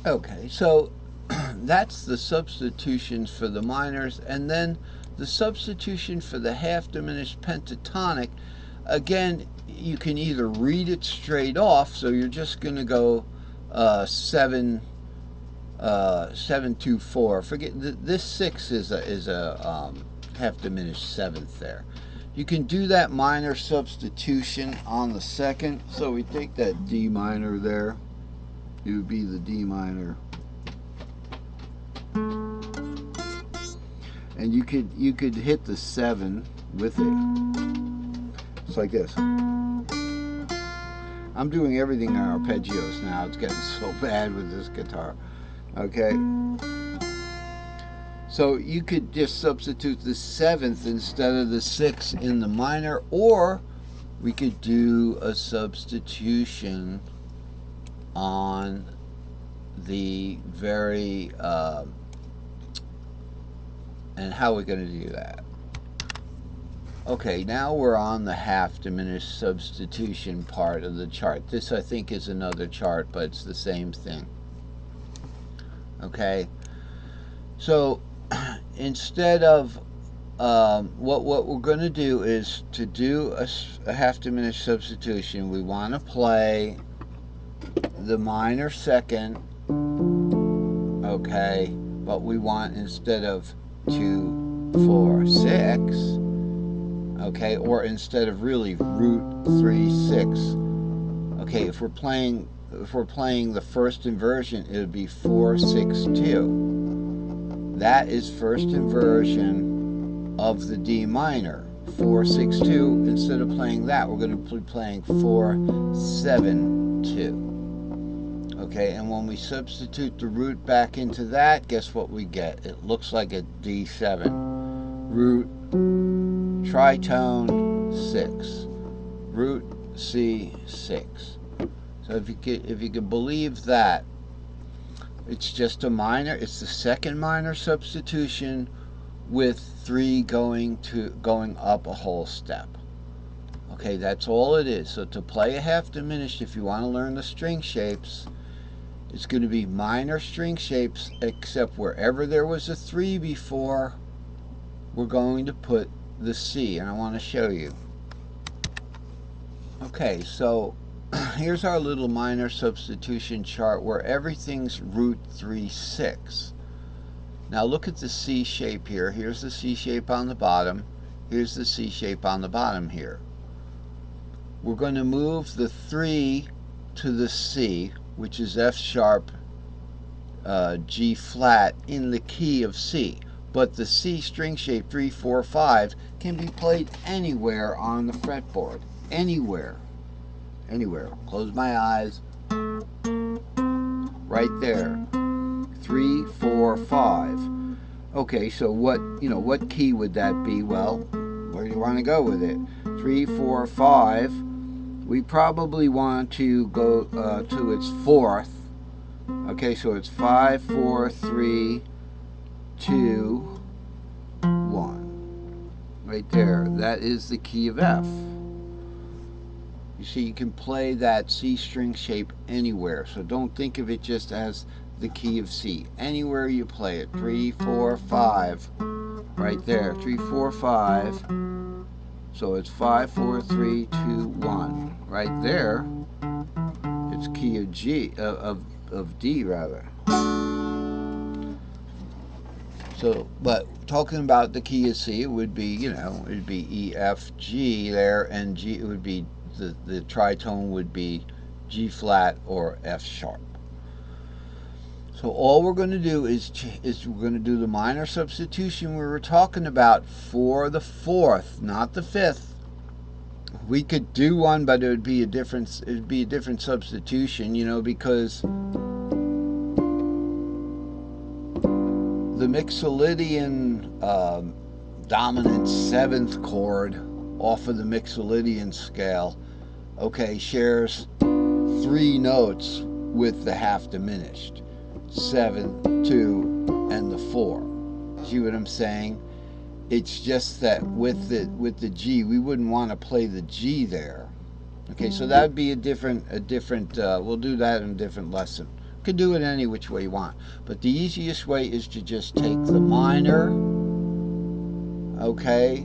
Okay, so that's the substitutions for the minors, and then the substitution for the half diminished pentatonic. Again, you can either read it straight off, so you're just going to go 7 2 4. Forget this 6 is a half diminished seventh there. You can do that minor substitution on the second. So we take that D minor there. It would be the D minor, and you could hit the 7 with it. It's like this. I'm doing everything in arpeggios now. It's getting so bad with this guitar. Okay. So you could just substitute the 7th instead of the 6 in the minor, or we could do a substitution on the very, and how are we going to do that? Okay, now we're on the half diminished substitution part of the chart. This, I think, is another chart, but it's the same thing. Okay, so instead of what we're going to do is to do a half diminished substitution. We want to play the minor second, okay, but we want, instead of 2 4 6, okay, or instead of really root 3 6, okay, if we're playing the first inversion, it would be 4 6 2. That is first inversion of the D minor. 4 6 2. Instead of playing that, we're going to be playing 4 7 2. Okay, and when we substitute the root back into that, guess what we get? It looks like a D7. Root, tritone 6. Root C6. So if you could believe that, it's just a minor. It's the second minor substitution with 3 going up a whole step. Okay, that's all it is. So to play a half diminished, if you want to learn the string shapes, it's going to be minor string shapes, except wherever there was a 3 before, we're going to put the C, and I want to show you. Okay, so here's our little minor substitution chart where everything's root 3 6. Now look at the C shape here. Here's the C shape on the bottom. Here's the C shape on the bottom here. We're going to move the 3 to the C, which is F sharp, G flat in the key of C. But the C string shape 3 4 5 can be played anywhere on the fretboard. Anywhere. Anywhere. Close my eyes. Right there. 3 4 5. Okay, so what key would that be? Well, where do you want to go with it? 3 4 5. We probably want to go to its 4th. Okay, so it's 5 4 3 2 1. Right there. That is the key of F. You see, you can play that C string shape anywhere. So don't think of it just as the key of C. Anywhere you play it. 3 4 5. Right there. 3 4 5. So it's 5 4 3 2 1. Right there. It's key of G of D rather. So, but talking about the key of C, it would be, it'd be E, F, G there, and G, it would be, the tritone would be G flat or F sharp. So all we're going to do is we're going to do the minor substitution we were talking about for the 4th, not the 5th. We could do one, but it would be a different substitution, because the Mixolydian dominant 7th chord off of the Mixolydian scale, okay, shares 3 notes with the half diminished, 7, 2, and the 4. See what I'm saying? It's just that with the G, we wouldn't want to play the G there. Okay, so that would be a different. We'll do that in a different lesson. Could do it any which way you want. But the easiest way is to just take the minor, okay,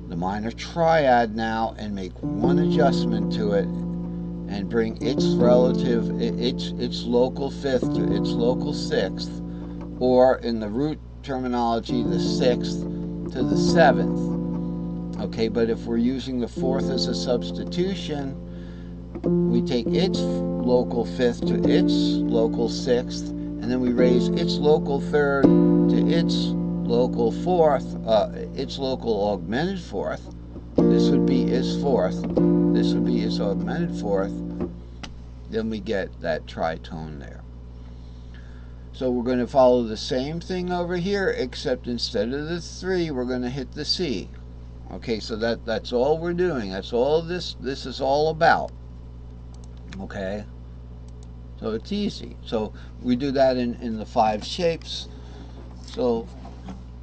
the minor triad now, and make one adjustment to it and bring its relative, its local fifth to its local sixth, or in the root terminology, the sixth to the seventh. Okay, but if we're using the fourth as a substitution, we take its local fifth to its local sixth, and then we raise its local third to its local fourth, its local augmented fourth. This would be its fourth. This would be its augmented fourth. Then we get that tritone there. So we're going to follow the same thing over here, except instead of the 3, we're going to hit the C. Okay, so that's all we're doing. That's all this is all about. Okay, so it's easy. So we do that in the 5 shapes. So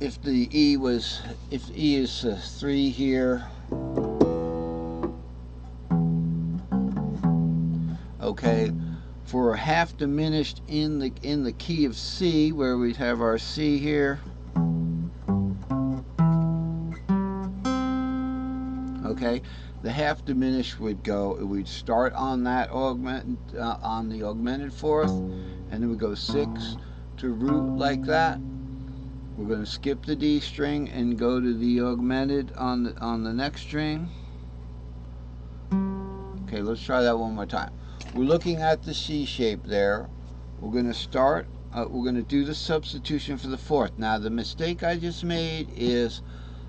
if the E is 3 here, okay, for a half diminished in the key of C, where we have our C here, okay, the half diminished we'd start on that on the augmented fourth, and then we go 6 to root like that. We're going to skip the D string and go to the augmented on the next string. Okay, let's try that one more time. We're looking at the C shape there. We're going to start, we're going to do the substitution for the fourth. Now the mistake I just made is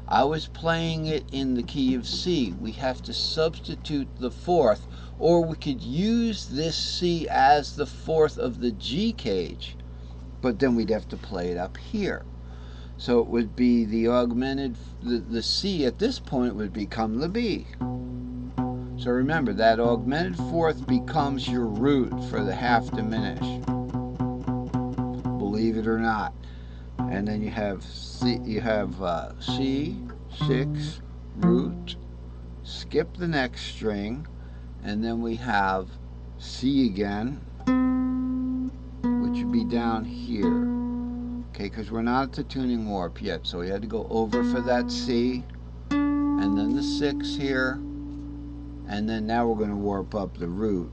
I was playing it in the key of C. We have to substitute the fourth, or we could use this C as the fourth of the G cage, but then we'd have to play it up here. So it would be the augmented, the C at this point would become the B. So remember, that augmented fourth becomes your root for the half diminished, believe it or not. And then you have C, C, 6, root, skip the next string, and then we have C again, which would be down here. Okay, because we're not at the tuning warp yet, so we had to go over for that C, and then the 6 here, and then now we're going to warp up the root.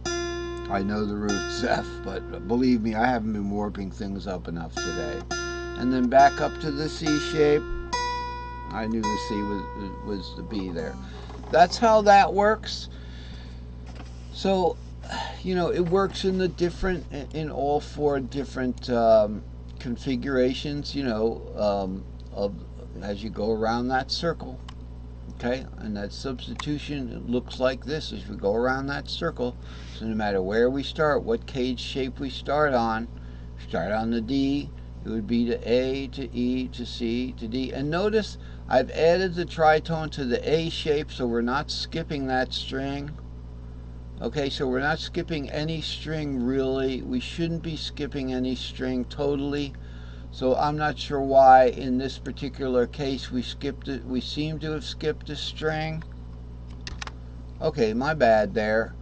I know the root's F, but believe me, I haven't been warping things up enough today. And then back up to the C shape. I knew the C was the B there. That's how that works. So, you know, it works in all 4 different configurations, you know, as you go around that circle. Okay, and that substitution, it looks like this as we go around that circle. So no matter where we start, what cage shape we start on the D, it would be to A, to E, to C, to D. And notice I've added the tritone to the A shape, so we're not skipping that string. Okay, so we're not skipping any string really. We shouldn't be skipping any string totally. So I'm not sure why in this particular case we skipped it. We seem to have skipped a string. Okay, my bad there.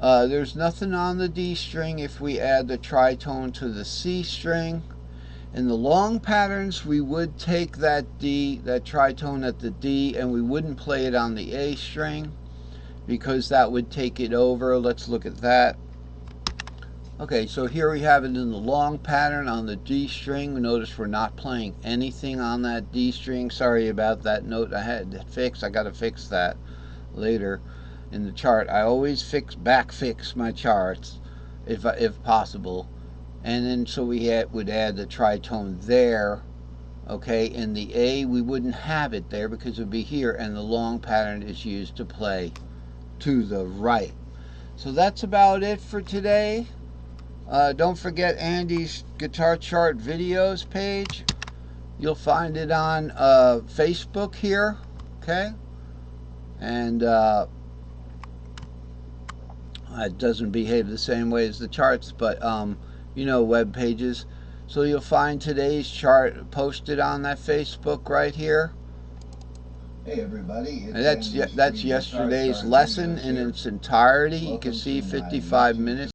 There's nothing on the D string if we add the tritone to the C string. In the long patterns, we would take that tritone at the D, and we wouldn't play it on the A string because that would take it over. Let's look at that. Okay, so here we have it in the long pattern on the D string. Notice we're not playing anything on that D string. Sorry about that note I had to fix. I got to fix that later in the chart. I always back fix my charts if possible. And then so we would add the tritone there. Okay, in the A we wouldn't have it there because it would be here, and the long pattern is used to play to the right. So that's about it for today. Don't forget Andy's Guitar Chart Videos page. You'll find it on Facebook here, okay? And it doesn't behave the same way as the charts, but you know, web pages. So you'll find today's chart posted on that Facebook right here. Hey everybody, That's yesterday's lesson in its entirety. You can see 55 minutes.